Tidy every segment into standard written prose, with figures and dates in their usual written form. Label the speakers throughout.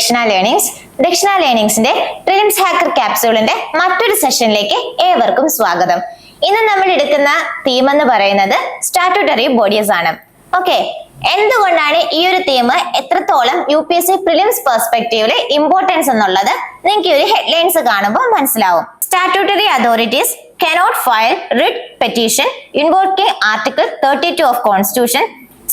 Speaker 1: ദക്ഷിണ ലേണിംഗ്സിന്റെ ട്രിലിംസ് ഹാക്കർ ക്യാപ്സ്യൂളിന്റെ മറ്റൊരു സെഷനിലേക്ക് ഏവർക്കും സ്വാഗതം. ഇന്ന് നമ്മൾ എടുക്കുന്ന തീം എന്ന് പറയുന്നത് സ്റ്റാറ്റ്യൂട്ടറി ബോഡീസ് ആണ്. ഓക്കെ, എന്തുകൊണ്ടാണ് ഈ ഒരു തീം എത്രത്തോളം UPSC പ്രിലിംസ് പെർസ്പെക്റ്റീവില് ഇമ്പോർട്ടൻസ് എന്നുള്ളത് നിങ്ങൾക്ക് ഈ ഒരു ഹെഡ്ലൈൻസ് കാണുമ്പോൾ മനസ്സിലാവും. Statutory authorities cannot file writ petition invoking Article 32 of Constitution.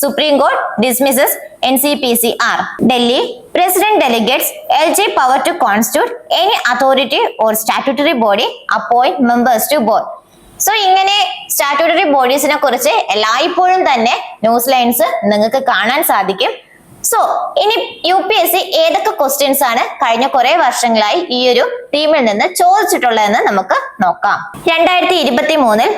Speaker 1: Supreme Court dismisses NCPCR. Delhi President delegates LG power to constitute any authority or statutory body, appoint members to board. So ഇങ്ങനെ statutory ബോഡീസിനെ കുറിച്ച് എല്ലായ്പ്പോഴും തന്നെ news lines നിങ്ങൾക്ക് കാണാൻ സാധിക്കും. So ഇനി UPSC ഏതൊക്കെ questions ആണ് കഴിഞ്ഞ കുറെ വർഷങ്ങളായി ഈ ഒരു തീമിൽ നിന്ന് ചോദിച്ചിട്ടുള്ളതെന്ന് നമുക്ക് നോക്കാം. 2023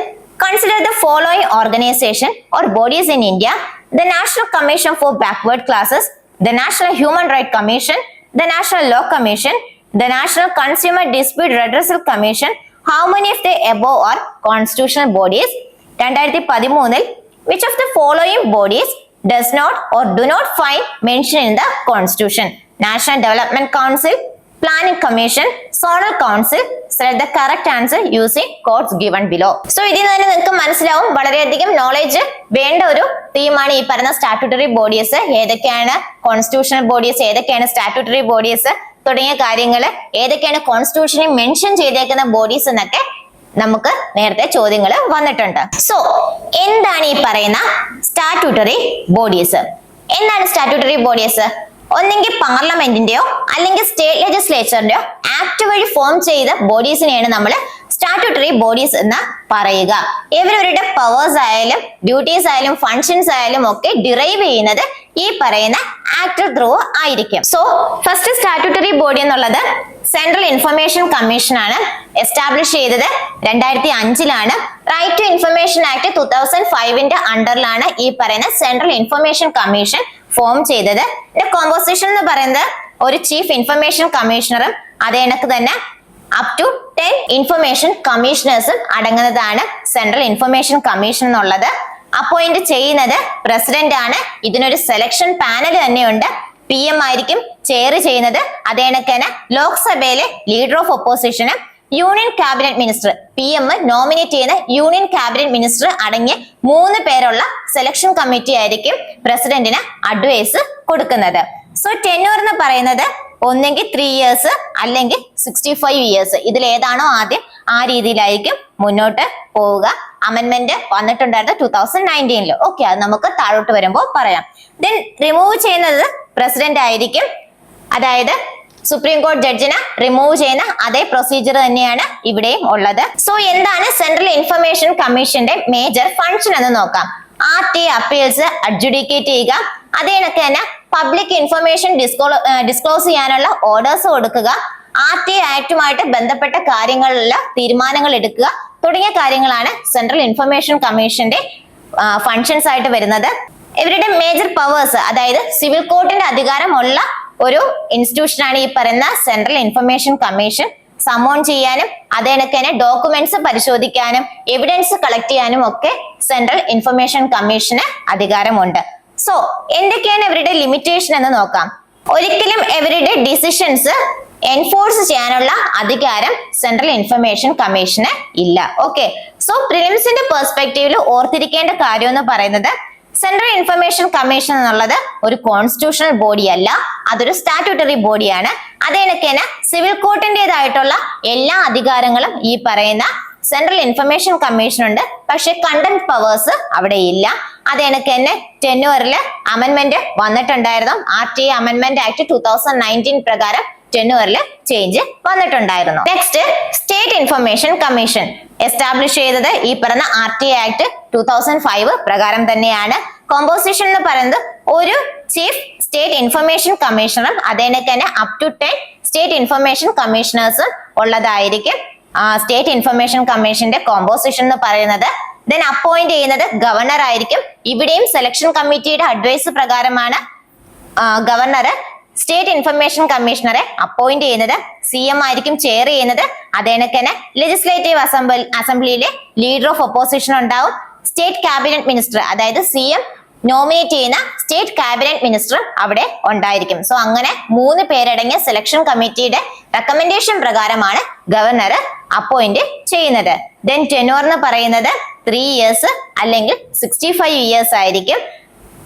Speaker 1: consider the following organization or bodies in India: the National Commission for Backward Classes, the National Human Rights Commission, the National Law Commission, the National Consumer Dispute Redressal Commission. How many of the above are constitutional bodies? 2013 which of the following bodies does not or do not find mention in the Constitution? National Development Council, Planning Commission, Zonal Council. Select the correct answer using codes given below. So ഇതിൽ നിന്ന് നിങ്ങൾക്ക് മനസ്സിലാവും വളരെയധികം knowledge വേണ്ട ഒരു തീമാണ് ഈ പറയുന്ന statutory bodies. ഏതൊക്കെയാണ് കോൺസ്റ്റിറ്റ്യൂഷണൽ ബോഡീസ്, ഏതൊക്കെയാണ് സ്റ്റാറ്റ്യൂട്ടറി ബോഡീസ് തുടങ്ങിയ കാര്യങ്ങൾ, ഏതൊക്കെയാണ് കോൺസ്റ്റിറ്റ്യൂഷനിൽ മെൻഷൻ ചെയ്തേക്കുന്ന ബോഡീസ് എന്നൊക്കെ നമുക്ക് നേരത്തെ ചോദ്യങ്ങൾ വന്നിട്ടുണ്ട്. സോ എന്താണ് ഈ പറയുന്ന സ്റ്റാറ്റ്യൂട്ടറി ബോഡീസ്? എന്താണ് സ്റ്റാറ്റ്യൂട്ടറി ബോഡീസ്? ഒന്നെങ്കിൽ പാർലമെന്റിന്റെയോ അല്ലെങ്കിൽ സ്റ്റേറ്റ് ലെജിസ്ലേച്ചറിന്റെയോ ആക്ട് വഴി ഫോം ചെയ്ത ബോഡീസിനെയാണ് നമ്മൾ സ്റ്റാറ്റ്യൂട്ടറി ബോഡീസ് എന്ന് പറയുക. ഇവരുടെ പവേഴ്സ് ആയാലും ഡ്യൂട്ടീസ് ആയാലും ഫങ്ഷൻസ് ആയാലും ഒക്കെ ഡിറൈവ് ചെയ്യുന്നത് ഈ പറയുന്ന ആക്ട് ത്രൂ ആയിരിക്കും. സോ ഫസ്റ്റ് സ്റ്റാറ്റ്യൂട്ടറി ബോഡി എന്നുള്ളത് സെൻട്രൽ ഇൻഫർമേഷൻ കമ്മീഷൻ ആണ്. എസ്റ്റാബ്ലിഷ് ചെയ്തത് 2005 റൈറ്റ് ടു ഇൻഫർമേഷൻ ആക്ട് 2005 അണ്ടറിലാണ് ഈ പറയുന്ന സെൻട്രൽ ഇൻഫർമേഷൻ കമ്മീഷൻ ഫോം ചെയ്തത്. കോമ്പോസിഷൻ എന്ന് പറയുന്നത് ഒരു ചീഫ് ഇൻഫർമേഷൻ കമ്മീഷണറും അതേ കണക്ക് തന്നെ അപ് ടു 10 ഇൻഫർമേഷൻ കമ്മീഷണേഴ്സും അടങ്ങുന്നതാണ് സെൻട്രൽ ഇൻഫർമേഷൻ കമ്മീഷൻ എന്നുള്ളത്. അപ്പോയിന്റ് ചെയ്യുന്നത് പ്രസിഡന്റ് ആണ്. ഇതിനൊരു സെലക്ഷൻ പാനൽ തന്നെയുണ്ട്. PM ആയിരിക്കും ചെയർ ചെയ്യുന്നത്. അതേ കണക്ക് തന്നെ ലോക്സഭയിലെ ലീഡർ ഓഫ് ഒപ്പോസിഷന് union cabinet minister, PM nominate ചെയ്യുന്ന യൂണിയൻ ക്യാബിനറ്റ് മിനിസ്റ്റർ അടങ്ങിയ 3 പേരുള്ള സെലക്ഷൻ കമ്മിറ്റി ആയിരിക്കും പ്രസിഡന്റിന് അഡ്വൈസ് കൊടുക്കുന്നത്. സോ ടെന്യൂർ എന്ന് പറയുന്നത് ഒന്നെങ്കിൽ 3 years അല്ലെങ്കിൽ 65 years. ഇതിൽ ഏതാണോ ആദ്യം ആ രീതിയിലായിരിക്കും മുന്നോട്ട് പോവുക. അമെന്റ്മെന്റ് വന്നിട്ടുണ്ടായിരുന്നു 2019. ഓക്കെ, അത് നമുക്ക് താഴോട്ട് വരുമ്പോൾ പറയാം. ദെൻ റിമൂവ് ചെയ്യുന്നത് പ്രസിഡന്റ് ആയിരിക്കും. അതായത് സുപ്രീം കോടതി ജഡ്ജിനെ റിമൂവ് ചെയ്യുന്ന അതേ പ്രൊസീജിയർ തന്നെയാണ് ഇവിടെയും ഉള്ളത്. സോ എന്താണ് സെൻട്രൽ ഇൻഫർമേഷൻ കമ്മീഷന്റെ മേജർ ഫങ്ഷൻ എന്ന് നോക്കാം. RTA അപ്പീൽസ് അഡ്ജുഡിക്കേറ്റ് ചെയ്യുക. അതേ കണക്ക് തന്നെ പബ്ലിക് ഇൻഫർമേഷൻ ഡിസ്ക്ലോസ് ചെയ്യാനുള്ള ഓർഡേഴ്സ് കൊടുക്കുക. RTA ആക്ടുമായിട്ട് ബന്ധപ്പെട്ട കാര്യങ്ങളിൽ തീരുമാനങ്ങൾ എടുക്കുക തുടങ്ങിയ കാര്യങ്ങളാണ് സെൻട്രൽ ഇൻഫർമേഷൻ കമ്മീഷന്റെ ഫങ്ഷൻസ് ആയിട്ട് വരുന്നത്. ഇവരുടെ മേജർ പവേഴ്സ്, അതായത് സിവിൽ കോർട്ടിന്റെ അധികാരമുള്ള ഒരു ഇൻസ്റ്റിറ്റ്യൂഷൻ ആണ് ഈ പറയുന്ന സെൻട്രൽ ഇൻഫർമേഷൻ കമ്മീഷൻ. സമോൺ ചെയ്യാനും അതേ കണക്ക് തന്നെ ഡോക്യുമെന്റ്സ് പരിശോധിക്കാനും എവിഡൻസ് കളക്ട് ചെയ്യാനും ഒക്കെ സെൻട്രൽ ഇൻഫർമേഷൻ കമ്മീഷന് അധികാരമുണ്ട്. സോ എന്തൊക്കെയാണ് ഇവരുടെ ലിമിറ്റേഷൻ എന്ന് നോക്കാം. ഒരിക്കലും ഇവരുടെ ഡിസിഷൻസ് എൻഫോഴ്സ് ചെയ്യാനുള്ള അധികാരം സെൻട്രൽ ഇൻഫർമേഷൻ കമ്മീഷന് ഇല്ല. ഓക്കെ, സോ പ്രിലിംസിന്റെ പെർസ്പെക്റ്റീവിൽ ഓർത്തിരിക്കേണ്ട കാര്യം എന്ന് പറയുന്നത് സെൻട്രൽ ഇൻഫർമേഷൻ കമ്മീഷൻ എന്നുള്ളത് ഒരു കോൺസ്റ്റിറ്റ്യൂഷണൽ ബോഡി അല്ല, അതൊരു സ്റ്റാറ്റ്യൂട്ടറി ബോഡിയാണ്. അതേ കണക്ക് തന്നെ സിവിൽ കോർട്ടിൻ്റെതായിട്ടുള്ള എല്ലാ അധികാരങ്ങളും ഈ പറയുന്ന സെൻട്രൽ ഇൻഫർമേഷൻ കമ്മീഷൻ ഉണ്ട്. പക്ഷെ കണ്ടന്റ് പവേഴ്സ് അവിടെ ഇല്ല. അതേ കണക്ക് തന്നെ ടെന്യൂറില് അമെന്റ്മെന്റ് വന്നിട്ടുണ്ടായിരുന്നു. RTA അമെന്റ്മെന്റ് ആക്ട് 2019 പ്രകാരം ടെന്യൂറില് ചേഞ്ച് വന്നിട്ടുണ്ടായിരുന്നു. Next state information commission establish ചെയ്തത് ഈ പറഞ്ഞ RTA ആക്ട് 2005 പ്രകാരം തന്നെയാണ്. കോമ്പോസിഷൻ എന്ന് പറയുന്നത് ഒരു ചീഫ് സ്റ്റേറ്റ് ഇൻഫർമേഷൻ കമ്മീഷണറും അതേ കണക്ക് തന്നെ അപ് ടു 10 സ്റ്റേറ്റ് ഇൻഫർമേഷൻ കമ്മീഷണേഴ്സും ഉള്ളതായിരിക്കും സ്റ്റേറ്റ് ഇൻഫർമേഷൻ കമ്മീഷന്റെ കോമ്പോസിഷൻ എന്ന് പറയുന്നത്. ദെൻ അപ്പോയിന്റ് ചെയ്യുന്നത് ഗവർണർ ആയിരിക്കും. ഇവിടെയും സെലക്ഷൻ കമ്മിറ്റിയുടെ അഡ്വൈസ് പ്രകാരമാണ് ഗവർണർ സ്റ്റേറ്റ് ഇൻഫർമേഷൻ കമ്മീഷണറെ അപ്പോയിന്റ് ചെയ്യുന്നത്. CM ആയിരിക്കും ചെയർ ചെയ്യുന്നത്. അതേ കണക്ക് തന്നെ ലെജിസ്ലേറ്റീവ് അസംബ്ലിയിലെ ലീഡർ ഓഫ് ഒപ്പോസിഷൻ ഉണ്ടാവും. സ്റ്റേറ്റ് ക്യാബിനറ്റ് മിനിസ്റ്റർ, അതായത് CM നോമിനേറ്റ് ചെയ്യുന്ന സ്റ്റേറ്റ് ക്യാബിനറ്റ് മിനിസ്റ്ററും അവിടെ ഉണ്ടായിരിക്കും. സോ അങ്ങനെ 3 പേരടങ്ങിയ സെലക്ഷൻ കമ്മിറ്റിയുടെ റെക്കമെൻഡേഷൻ പ്രകാരമാണ് ഗവർണർ അപ്പോയിന്റ് ചെയ്യുന്നത്. ദെൻ ടെന്യൂർ എന്ന് പറയുന്നത് 3 years അല്ലെങ്കിൽ 65 years ആയിരിക്കും.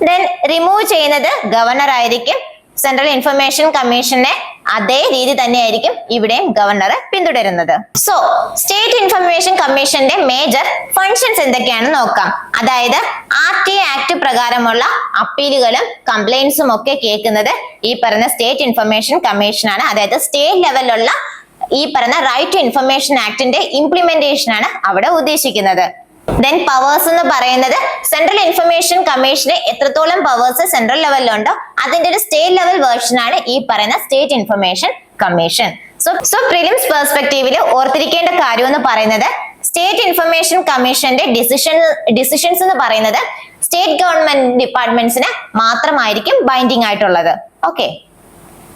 Speaker 1: ദെൻ റിമൂവ് ചെയ്യുന്നത് ഗവർണർ ആയിരിക്കും. സെൻട്രൽ ഇൻഫർമേഷൻ കമ്മീഷനെ അതേ രീതി തന്നെയായിരിക്കും ഇവിടെയും ഗവർണർ പിന്തുടരുന്നത്. സോ സ്റ്റേറ്റ് ഇൻഫർമേഷൻ കമ്മീഷന്റെ മേജർ ഫങ്ഷൻസ് എന്തൊക്കെയാണെന്ന് നോക്കാം. അതായത് RTA ആക്ട് പ്രകാരമുള്ള അപ്പീലുകളും കംപ്ലൈന്റ്സും ഒക്കെ കേൾക്കുന്നത് ഈ പറയുന്ന സ്റ്റേറ്റ് ഇൻഫർമേഷൻ കമ്മീഷനാണ്. അതായത് സ്റ്റേറ്റ് ലെവലിലുള്ള ഈ പറയുന്ന റൈറ്റ് ടു ഇൻഫർമേഷൻ ആക്ടിന്റെ ഇംപ്ലിമെന്റേഷൻ ആണ് അവിടെ ഉദ്ദേശിക്കുന്നത്. ദെൻ പവേഴ്സ് എന്ന് പറയുന്നത് സെൻട്രൽ ഇൻഫർമേഷൻ കമ്മീഷന് എത്രത്തോളം പവേഴ്സ് സെൻട്രൽ ലെവലിലുണ്ടോ അതിന്റെ ഒരു സ്റ്റേറ്റ് ലെവൽ വേർഷൻ ആണ് ഈ പറയുന്ന state information commission. So prelims പെർസ്പെക്റ്റീവില് ഓർത്തിരിക്കേണ്ട കാര്യം എന്ന് പറയുന്നത് സ്റ്റേറ്റ് ഇൻഫർമേഷൻ കമ്മീഷന്റെ ഡിസിഷൻസ് എന്ന് പറയുന്നത് സ്റ്റേറ്റ് ഗവൺമെന്റ് ഡിപ്പാർട്ട്മെന്റ്സിന് മാത്രമായിരിക്കും ബൈൻഡിങ് ആയിട്ടുള്ളത്. Okay.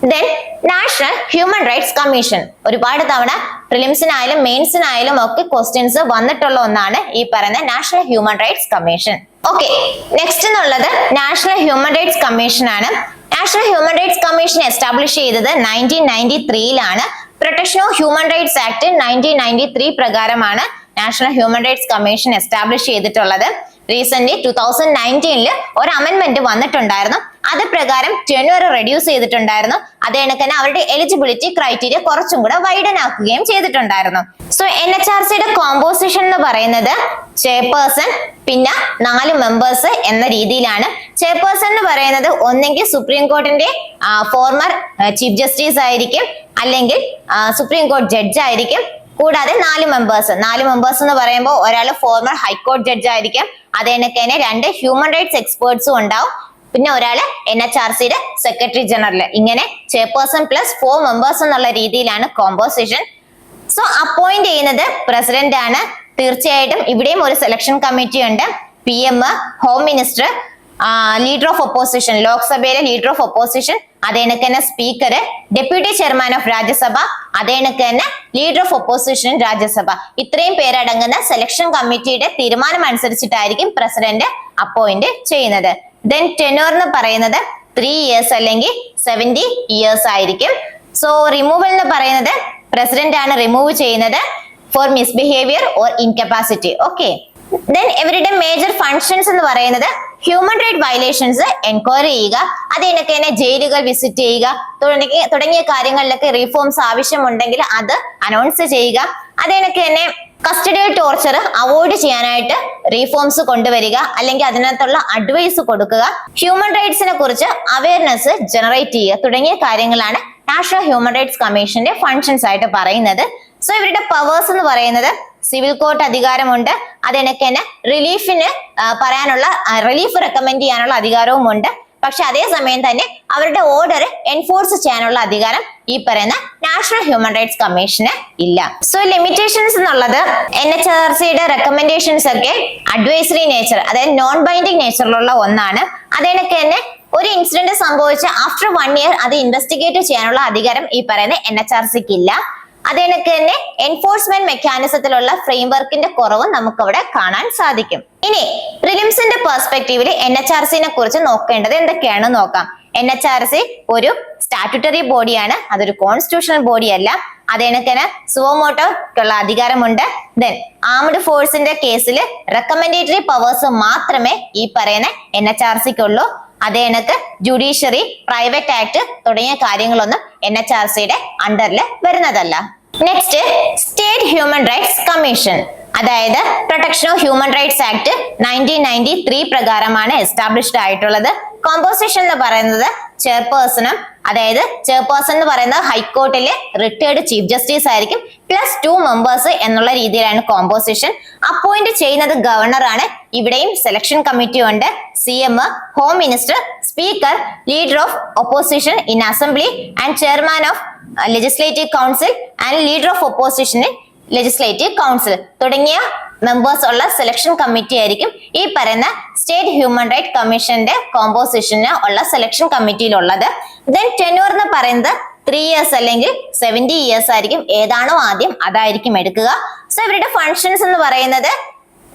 Speaker 1: Then national human rights commission ഒരുപാട് തവണ പ്രിലിംസിനായാലും മെയിൻസിനായാലും ഒക്കെ ക്വസ്റ്റ്യൻസ് വന്നിട്ടുള്ള ഒന്നാണ് ഈ പറയുന്ന national human rights commission. Okay, next എന്നുള്ളത് നാഷണൽ ഹ്യൂമൻ റൈറ്റ്സ് കമ്മീഷൻ ആണ്. National human rights commission establish ചെയ്തത് 1993 protection of human rights act 1993 പ്രകാരമാണ് national human rights commission establish ചെയ്തിട്ടുള്ളത്. റീസെന്റ് 2019 ഒരു അമെന്റ്മെന്റ് വന്നിട്ടുണ്ടായിരുന്നു. അത് പ്രകാരം ടെന്യൂർ റെഡ്യൂസ് ചെയ്തിട്ടുണ്ടായിരുന്നു. അതേ കണക്ക് തന്നെ അവരുടെ എലിജിബിലിറ്റി ക്രൈറ്റീരിയ കുറച്ചും കൂടെ വൈഡൻ ആക്കുകയും ചെയ്തിട്ടുണ്ടായിരുന്നു. സോ NHRCയുടെ കോമ്പോസിഷൻ എന്ന് പറയുന്നത് ചെയർപേഴ്സൺ പിന്നെ 4 മെമ്പേഴ്സ് എന്ന രീതിയിലാണ്. ചെയർപേഴ്സൺ എന്ന് പറയുന്നത് ഒന്നെങ്കിൽ സുപ്രീം കോർട്ടിന്റെ ഫോർമർ ചീഫ് ജസ്റ്റിസ് ആയിരിക്കും, അല്ലെങ്കിൽ സുപ്രീം കോടതി ജഡ്ജ് ആയിരിക്കും. കൂടാതെ 4 മെമ്പേഴ്സ് എന്ന് പറയുമ്പോൾ ഒരാൾ ഫോർമർ ഹൈക്കോടതി ജഡ്ജ് ആയിരിക്കും. അതേ കണക്ക് തന്നെ 2 ഹ്യൂമൻ റൈറ്റ്സ് എക്സ്പേർട്സും ഉണ്ടാവും. പിന്നെ ഒരാള് NHRCയുടെ സെക്രട്ടറി ജനറൽ. ഇങ്ങനെ ചെയർപേഴ്സൺ പ്ലസ് 4 മെമ്പേഴ്സ് എന്നുള്ള രീതിയിലാണ് കോമ്പോസിഷൻ. സോ അപ്പോയിന്റ് ചെയ്യുന്നത് പ്രസിഡന്റ് ആണ്. തീർച്ചയായിട്ടും ഇവിടെയും ഒരു സെലക്ഷൻ കമ്മിറ്റി ഉണ്ട്. PM, home minister, leader of opposition, ലോക്സഭയിലെ ലീഡർ ഓഫ് ഒപ്പോസിഷൻ, അതേ കണക്ക് തന്നെ speaker, deputy chairman of Rajya Sabha, അതേ കണക്ക് തന്നെ ലീഡർ ഓഫ് ഒപ്പോസിഷൻ രാജ്യസഭ. ഇത്രയും പേരടങ്ങുന്ന സെലക്ഷൻ കമ്മിറ്റിയുടെ തീരുമാനം അനുസരിച്ചിട്ടായിരിക്കും പ്രസിഡന്റ് അപ്പോയിന്റ് ചെയ്യുന്നത്. ദെൻ ടെന്യൂർ എന്ന് പറയുന്നത് 3 years അല്ലെങ്കിൽ 70 years ആയിരിക്കും. സോ റിമൂവൽ എന്ന് പറയുന്നത് പ്രസിഡന്റ് ആണ് റിമൂവ് ചെയ്യുന്നത് for misbehaviour or incapacity. Okay. Then ഇവരുടെ മേജർ ഫങ്ഷൻസ് എന്ന് പറയുന്നത് ഹ്യൂമൻ റൈറ്റ് വയലേഷൻസ് എൻക്വയറി ചെയ്യുക, അതിനൊക്കെ തന്നെ ജയിലുകൾ വിസിറ്റ് ചെയ്യുക തുടങ്ങിയ കാര്യങ്ങളിലൊക്കെ റീഫോംസ് ആവശ്യമുണ്ടെങ്കിൽ അത് അനൗൺസ് ചെയ്യുക. അതിനൊക്കെ തന്നെ കസ്റ്റഡിയൽ ടോർച്ചർ അവോയ്ഡ് ചെയ്യാനായിട്ട് റീഫോംസ് കൊണ്ടുവരിക, അല്ലെങ്കിൽ അതിനകത്തുള്ള അഡ്വൈസ് കൊടുക്കുക, ഹ്യൂമൻ റൈറ്റ്സിനെ കുറിച്ച് അവയർനെസ് ജനറേറ്റ് ചെയ്യുക തുടങ്ങിയ കാര്യങ്ങളാണ് നാഷണൽ ഹ്യൂമൻ റൈറ്റ്സ് കമ്മീഷന്റെ ഫങ്ഷൻസ് ആയിട്ട് പറയുന്നത്. സോ ഇവരുടെ പവേഴ്സ് എന്ന് പറയുന്നത് സിവിൽ കോർട്ട് അധികാരമുണ്ട്. അതിനൊക്കെ തന്നെ റിലീഫ് റെക്കമെൻഡ് ചെയ്യാനുള്ള അധികാരവും ഉണ്ട്. പക്ഷെ അതേസമയം തന്നെ അവരുടെ ഓർഡർ എൻഫോഴ്സ് ചെയ്യാനുള്ള അധികാരം ഈ പറയുന്ന നാഷണൽ ഹ്യൂമൻ റൈറ്റ്സ് കമ്മീഷന് ഇല്ല. സോ ലിമിറ്റേഷൻസ് എന്നുള്ളത് NHRCയുടെ റെക്കമെൻഡേഷൻസ് ഒക്കെ അഡ്വൈസറി നേച്ചർ, അതായത് നോൺ ബൈൻഡിങ് നേച്ചറിലുള്ള ഒന്നാണ്. അതിനൊക്കെ തന്നെ ഒരു ഇൻസിഡന്റ് സംഭവിച്ച ആഫ്റ്റർ 1 year അത് ഇൻവെസ്റ്റിഗേറ്റ് ചെയ്യാനുള്ള അധികാരം ഈ പറയുന്ന NHRCക്ക് ഇല്ല. അതിനൊക്കെ തന്നെ എൻഫോഴ്സ്മെന്റ് മെക്കാനിസത്തിലുള്ള ഫ്രെയിംവർക്കിന്റെ കുറവും നമുക്ക് അവിടെ കാണാൻ സാധിക്കും. ഇനി പ്രിലിംസിന്റെ പെർസ്പെക്റ്റീവിൽ NHRCനെ കുറിച്ച് നോക്കേണ്ടത് എന്തൊക്കെയാണ് നോക്കാം. NHRC ഒരു സ്റ്റാറ്റ്യൂട്ടറി ബോഡിയാണ്, അതൊരു കോൺസ്റ്റിറ്റ്യൂഷണൽ ബോഡി അല്ല. അതേണക്ക് തന്നെ സുവോമോട്ടോക്കുള്ള അധികാരമുണ്ട്. ദെൻ ആംഡ് ഫോഴ്സിന്റെ കേസിൽ റെക്കമെൻഡേറ്ററി പവേഴ്സ് മാത്രമേ ഈ പറയുന്ന NHRCക്കുള്ളൂ. അതേ കണക്ക് ജുഡീഷ്യറി, പ്രൈവറ്റ് ആക്ട് തുടങ്ങിയ കാര്യങ്ങളൊന്നും NHRCയുടെ അണ്ടറിൽ വരുന്നതല്ല. Next state human rights commission, അതായത് protection of human rights act 1993 പ്രകാരമാണ് എസ്റ്റാബ്ലിഷ്ഡ് ആയിട്ടുള്ളത്. കോമ്പോസിഷൻ എന്ന് പറയുന്നത് ചെയർപേഴ്സണും, അതായത് ചെയർപേഴ്സൺ എന്ന് പറയുന്നത് ഹൈക്കോർട്ടിലെ റിട്ടയർഡ് ചീഫ് ജസ്റ്റിസ് ആയിരിക്കും, പ്ലസ് 2 മെമ്പേഴ്സ് എന്നുള്ള രീതിയിലാണ് കോമ്പോസിഷൻ. അപ്പോയിന്റ് ചെയ്യുന്നത് ഗവർണർ ആണ്. ഇവിടെയും സെലക്ഷൻ കമ്മിറ്റി ഉണ്ട്. CM, home minister, speaker, leader of opposition in assembly and chairman of legislative council and leader of opposition in legislative council തുടങ്ങിയ members ഉള്ള selection committee ആയിരിക്കും ഈ പറയുന്ന സ്റ്റേറ്റ് ഹ്യൂമൻ റൈറ്റ് കമ്മീഷന്റെ കോമ്പോസിഷന് ഉള്ള സെലക്ഷൻ കമ്മിറ്റിയിലുള്ളത്. ദെൻ ടെന്യൂർ എന്ന് പറയുന്നത് 3 years അല്ലെങ്കിൽ 70 years ആയിരിക്കും. ഏതാണോ ആദ്യം അതായിരിക്കും എടുക്കുക. സോ ഇവരുടെ ഫങ്ഷൻസ് എന്ന് പറയുന്നത്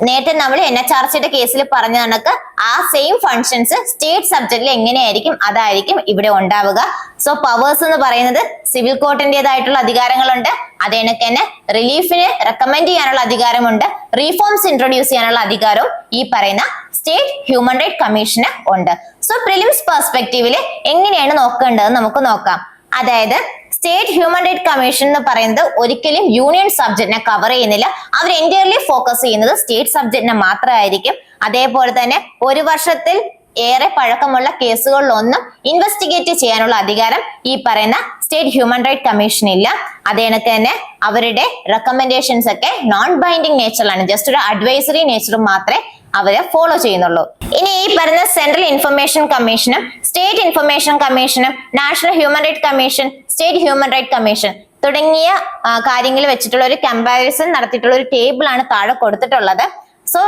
Speaker 1: നേരത്തെ നമ്മൾ NHRCയുടെ കേസിൽ പറഞ്ഞ കണക്ക് ആ സെയിം ഫങ്ഷൻസ് സ്റ്റേറ്റ് സബ്ജക്റ്റിൽ എങ്ങനെയായിരിക്കും അതായിരിക്കും ഇവിടെ ഉണ്ടാവുക. സോ പവേഴ്സ് എന്ന് പറയുന്നത് സിവിൽ കോർട്ടിന്റേതായിട്ടുള്ള അധികാരങ്ങളുണ്ട്. അതേ കണക്ക് തന്നെ റിലീഫിന് റെക്കമെൻഡ് ചെയ്യാനുള്ള അധികാരമുണ്ട്. റീഫോംസ് ഇൻട്രൊഡ്യൂസ് ചെയ്യാനുള്ള അധികാരവും ഈ പറയുന്ന സ്റ്റേറ്റ് ഹ്യൂമൻ റൈറ്റ് കമ്മീഷന് ഉണ്ട്. സോ പ്രിലിംസ് പെർസ്പെക്റ്റീവില് എങ്ങനെയാണ് നോക്കേണ്ടത് നമുക്ക് നോക്കാം. അതായത് സ്റ്റേറ്റ് ഹ്യൂമൻ റൈറ്റ് കമ്മീഷൻ എന്ന് പറയുന്നത് ഒരിക്കലും യൂണിയൻ സബ്ജക്റ്റിനെ കവർ ചെയ്യുന്നില്ല. അവർ എൻറ്റയർലി ഫോക്കസ് ചെയ്യുന്നത് സ്റ്റേറ്റ് സബ്ജക്റ്റിനെ മാത്രമായിരിക്കും. അതേപോലെ തന്നെ ഒരു വർഷത്തിൽ ഏറെ പഴക്കമുള്ള കേസുകളിലൊന്നും ഇൻവെസ്റ്റിഗേറ്റ് ചെയ്യാനുള്ള അധികാരം ഈ പറയുന്ന സ്റ്റേറ്റ് ഹ്യൂമൻ റൈറ്റ് കമ്മീഷൻ ഇല്ല. അതേ കണക്ക് തന്നെ അവരുടെ റെക്കമെൻഡേഷൻസ് ഒക്കെ നോൺ ബൈൻഡിങ് നേച്ചറിലാണ്, ജസ്റ്റ് ഒരു അഡ്വൈസറി നേച്ചർ മാത്രമേ അവര് ഫോളോ ചെയ്യുന്നുള്ളൂ. ഇനി ഈ പറയുന്ന സെൻട്രൽ ഇൻഫർമേഷൻ കമ്മീഷനും സ്റ്റേറ്റ് ഇൻഫർമേഷൻ കമ്മീഷനും national human right commission, state human right commission തുടങ്ങിയ കാര്യങ്ങൾ വെച്ചിട്ടുള്ള ഒരു കമ്പാരിസൺ നടത്തിയിട്ടുള്ള ഒരു ടേബിൾ ആണ് താഴെ കൊടുത്തിട്ടുള്ളത്. So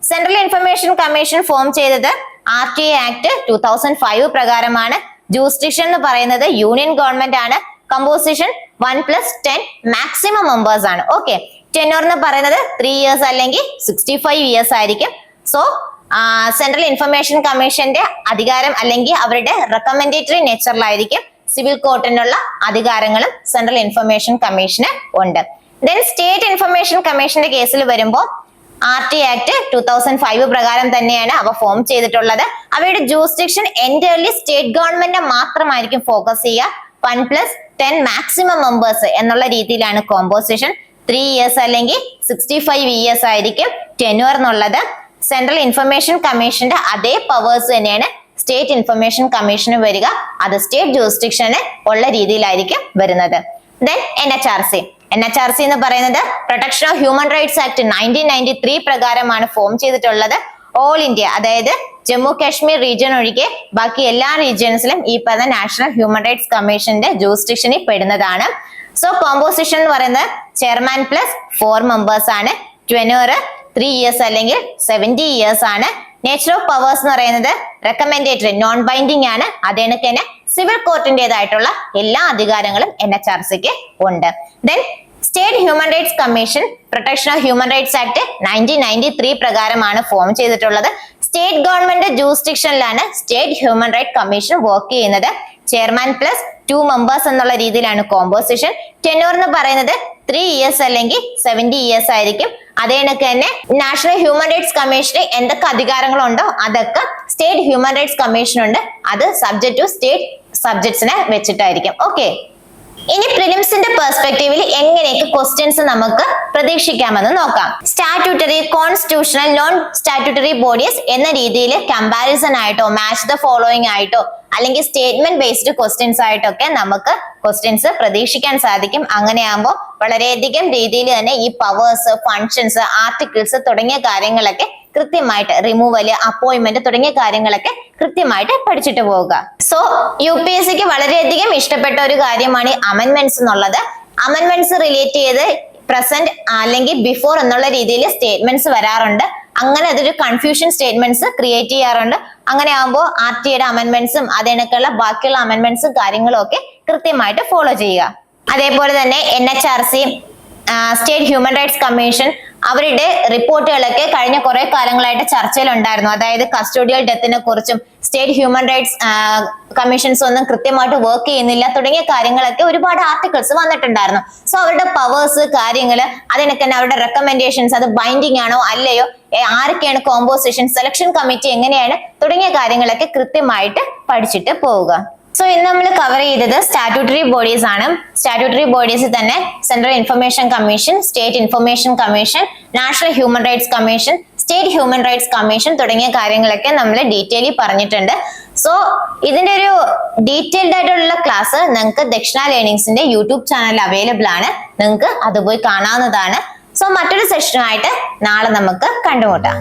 Speaker 1: central information commission form ചെയ്തത് RTA ആക്ട് 2005 പ്രകാരമാണ്. ജൂറിസ്ഡിക്ഷൻ എന്ന് പറയുന്നത് യൂണിയൻ ഗവൺമെന്റ് ആണ്. കമ്പോസിഷൻ 1+10 മാക്സിമം മെമ്പേഴ്സ് ആണ്. ഓക്കെ, ടെന്യൂർ എന്ന് പറയുന്നത് 3 years അല്ലെങ്കിൽ 65 years ആയിരിക്കും. സോ സെൻട്രൽ ഇൻഫർമേഷൻ കമ്മീഷന്റെ അധികാരം അല്ലെങ്കിൽ അവരുടെ റെക്കമെൻഡേറ്ററി നേച്ചറിലായിരിക്കും. സിവിൽ കോർട്ടിനുള്ള അധികാരങ്ങളും സെൻട്രൽ ഇൻഫർമേഷൻ കമ്മീഷന് ഉണ്ട്. ദെൻ സ്റ്റേറ്റ് ഇൻഫർമേഷൻ കമ്മീഷന്റെ കേസിൽ വരുമ്പോൾ RTA ആക്ട് 2005 പ്രകാരം തന്നെയാണ് അവ ഫോം ചെയ്തിട്ടുള്ളത്. അവയുടെ ജൂറിസ്ഡിക്ഷൻ എൻറ്റയർലി സ്റ്റേറ്റ് ഗവൺമെന്റിനെ മാത്രമായിരിക്കും ഫോക്കസ് ചെയ്യുക. 1+10 മാക്സിമം മെമ്പേഴ്സ് എന്നുള്ള രീതിയിലാണ് കോമ്പോസിഷൻ. 3 years അല്ലെങ്കിൽ 65 years ആയിരിക്കും ടെന്യൂർ എന്നുള്ളത്. സെൻട്രൽ ഇൻഫർമേഷൻ കമ്മീഷന്റെ അതേ പവേഴ്സ് തന്നെയാണ് സ്റ്റേറ്റ് ഇൻഫർമേഷൻ കമ്മീഷന് വരിക. അത് സ്റ്റേറ്റ് ജൂറിസ്ഡിക്ഷന് ഉള്ള രീതിയിലായിരിക്കും വരുന്നത്. ദെൻ NHRC എന്ന് പറയുന്നത് protection of human rights act 1993 പ്രകാരമാണ് ഫോം ചെയ്തിട്ടുള്ളത്. ഓൾ ഇന്ത്യ, അതായത് ജമ്മു കാശ്മീർ റീജിയൻ ഒഴികെ ബാക്കി എല്ലാ റീജിയൻസിലും ഈ പറഞ്ഞ നാഷണൽ ഹ്യൂമൻ റൈറ്റ്സ് കമ്മീഷന്റെ ജൂറിസ്ഡിക്ഷനിൽ പെടുന്നതാണ്. സോ കോമ്പോസിഷൻ എന്ന് പറയുന്നത് ചെയർമാൻ +4 members ആണ്. ടെന്യൂർ 3 years അല്ലെങ്കിൽ 70 years ആണ്. നേച്ചർ ഓഫ് പവേഴ്സ് എന്ന് പറയുന്നത് റെക്കമെൻഡേറ്ററി, നോൺ ബൈൻഡിങ് ആണ്. അതേ കണക്ക് തന്നെ സിവിൽ കോർട്ടിന്റേതായിട്ടുള്ള എല്ലാ അധികാരങ്ങളും NHRCക്ക് ഉണ്ട്. Then state human rights commission protection of human rights act 1993 പ്രകാരമാണ് ഫോം ചെയ്തിട്ടുള്ളത്. സ്റ്റേറ്റ് ഗവൺമെന്റ് ജൂറിസ്ഡിക്ഷനിലാണ് state human right commission work ചെയ്യുന്നത്. ചെയർമാൻ +2 members എന്നുള്ള രീതിയിലാണ് കോമ്പോസിഷൻ. ടെന്യൂർ എന്ന് പറയുന്നത് 3 years അല്ലെങ്കിൽ 70 years ആയിരിക്കും. അതേ കണക്ക് തന്നെ നാഷണൽ ഹ്യൂമൻ റൈറ്റ്സ് കമ്മീഷന് എന്തൊക്കെ അധികാരങ്ങളുണ്ടോ അതൊക്കെ സ്റ്റേറ്റ് ഹ്യൂമൻ റൈറ്റ്സ് കമ്മീഷൻ ഉണ്ട്. അത് സബ്ജക്ട് ടു സ്റ്റേറ്റ് സബ്ജക്ട്സിനെ വെച്ചിട്ടായിരിക്കും. ഓക്കെ, ഇനി പ്രിലിംസിന്റെ പെർസ്പെക്റ്റീവിൽ എങ്ങനെയൊക്കെ ക്വസ്റ്റ്യൻസ് നമുക്ക് പ്രതീക്ഷിക്കാമെന്ന് നോക്കാം. Statutory, constitutional, non statutory bodies എന്ന രീതിയിൽ കമ്പാരിസൺ ആയിട്ടോ മാച്ച് ദ ഫോളോയിങ് ആയിട്ടോ അല്ലെങ്കിൽ സ്റ്റേറ്റ്മെന്റ് ബേസ്ഡ് ക്വസ്റ്റ്യൻസ് ആയിട്ടൊക്കെ നമുക്ക് ക്വസ്റ്റ്യൻസ് പ്രതീക്ഷിക്കാൻ സാധിക്കും. അങ്ങനെയാകുമ്പോൾ വളരെയധികം രീതിയിൽ തന്നെ ഈ പവേഴ്സ്, ഫങ്ഷൻസ്, ആർട്ടിക്കിൾസ് തുടങ്ങിയ കാര്യങ്ങളൊക്കെ കൃത്യമായിട്ട്, റിമൂവല്, അപ്പോയിന്റ്മെന്റ് തുടങ്ങിയ കാര്യങ്ങളൊക്കെ കൃത്യമായിട്ട് പഠിച്ചിട്ട് പോവുക. സോ UPSCക്ക് വളരെയധികം ഇഷ്ടപ്പെട്ട ഒരു കാര്യമാണ് ഈ അമെൻമെന്റ്സ് എന്നുള്ളത്. അമെൻമെന്റ്സ് റിലേറ്റ് ചെയ്ത് പ്രസന്റ് അല്ലെങ്കിൽ ബിഫോർ എന്നുള്ള രീതിയിൽ സ്റ്റേറ്റ്മെന്റ്സ് വരാറുണ്ട്. അങ്ങനെ അതൊരു കൺഫ്യൂഷൻ സ്റ്റേറ്റ്മെന്റ്സ് ക്രിയേറ്റ് ചെയ്യാറുണ്ട്. അങ്ങനെ ആകുമ്പോൾ RTയുടെ അമെൻമെന്റ്സും അതിനൊക്കെയുള്ള ബാക്കിയുള്ള അമെൻമെന്റ്സും കാര്യങ്ങളും ഒക്കെ കൃത്യമായിട്ട് ഫോളോ ചെയ്യുക. അതേപോലെ തന്നെ NHRC, state human rights commission അവരുടെ റിപ്പോർട്ടുകളൊക്കെ കഴിഞ്ഞ കുറെ കാലങ്ങളായിട്ട് ചർച്ചയിലുണ്ടായിരുന്നു. അതായത് കസ്റ്റോഡിയൽ ഡെത്തിനെ കുറിച്ചും സ്റ്റേറ്റ് ഹ്യൂമൻ റൈറ്റ്സ് കമ്മീഷൻസ് ഒന്നും കൃത്യമായിട്ട് വർക്ക് ചെയ്യുന്നില്ല തുടങ്ങിയ കാര്യങ്ങളൊക്കെ ഒരുപാട് ആർട്ടിക്കിൾസ് വന്നിട്ടുണ്ടായിരുന്നു. സോ അവരുടെ പവേഴ്സ്, കാര്യങ്ങൾ, അതിനൊക്കെ തന്നെ അവരുടെ റെക്കമെൻഡേഷൻസ്, അത് ബൈൻഡിങ് ആണോ അല്ലയോ, ആരൊക്കെയാണ് കോമ്പോസിഷൻ, സെലക്ഷൻ കമ്മിറ്റി എങ്ങനെയാണ് തുടങ്ങിയ കാര്യങ്ങളൊക്കെ കൃത്യമായിട്ട് പഠിച്ചിട്ട് പോവുക. സോ ഇന്ന് നമ്മൾ കവർ ചെയ്തത് സ്റ്റാറ്റ്യൂട്ടറി ബോഡീസ് ആണ്. സ്റ്റാറ്റ്യൂട്ടറി ബോഡീസിൽ തന്നെ central information commission, state information commission, national human rights commission, state human rights commission തുടങ്ങിയ കാര്യങ്ങളൊക്കെ നമ്മൾ ഡീറ്റെയിലി പറഞ്ഞിട്ടുണ്ട്. സോ ഇതിന്റെ ഒരു ഡീറ്റെയിൽഡ് ആയിട്ടുള്ള ക്ലാസ് നിങ്ങൾക്ക് ദക്ഷിണ ലേണിംഗ്സിന്റെ യൂട്യൂബ് ചാനൽ അവൈലബിൾ ആണ്. നിങ്ങൾക്ക് അത് പോയി കാണാവുന്നതാണ്. സോ മറ്റൊരു സെഷനുമായിട്ട് നാളെ നമുക്ക് കണ്ടുമുട്ടാം.